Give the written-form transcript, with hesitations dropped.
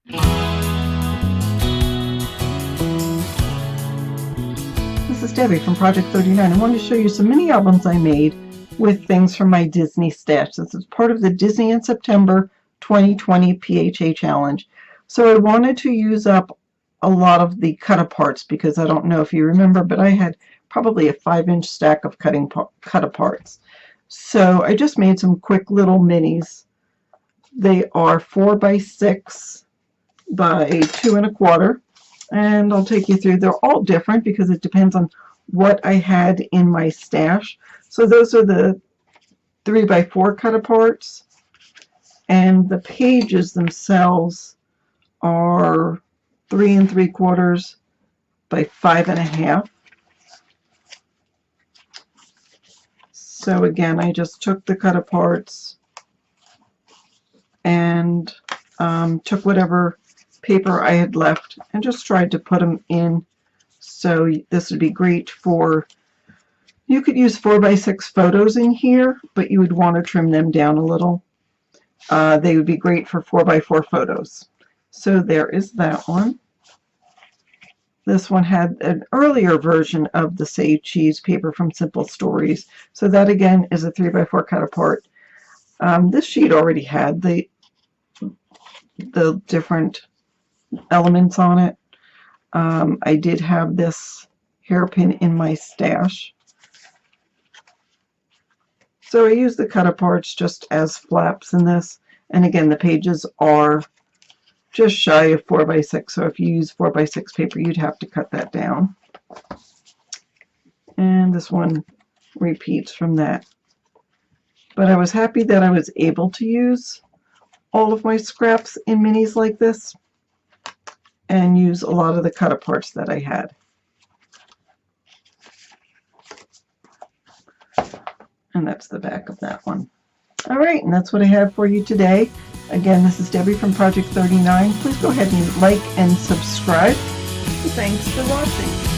This is Debbie from Project 39. I wanted to show you some mini albums I made with things from my Disney stash. This is part of the Disney in September 2020 PHA Challenge. So I wanted to use up a lot of the cut-aparts because I don't know if you remember, but I had probably a 5-inch stack of cut-aparts. So I just made some quick little minis. They are 4 by 6 by 2 1/4. And I'll take you through. They're all different because it depends on what I had in my stash. So those are the 3 by 4 cut-aparts. And the pages themselves are 3 3/4 by 5 1/2. So again, I just took the cut-aparts and took whatever paper I had left and just tried to put them in. So this would be great for, you could use 4 by 6 photos in here, but you would want to trim them down a little. They would be great for 4 by 4 photos. So there is that one. This one had an earlier version of the Save Cheese paper from Simple Stories. So that again is a 3 by 4 cut apart. This sheet already had the different elements on it. I did have this hairpin in my stash. So I used the cut-aparts just as flaps in this. And again, the pages are just shy of 4 by 6. So if you use 4 by 6 paper, you'd have to cut that down. And this one repeats from that. But I was happy that I was able to use all of my scraps in minis like this and use a lot of the cut-aparts that I had. And that's the back of that one. Alright, and that's what I have for you today. Again, this is Debbie from Project 39. Please go ahead and like and subscribe. Thanks for watching.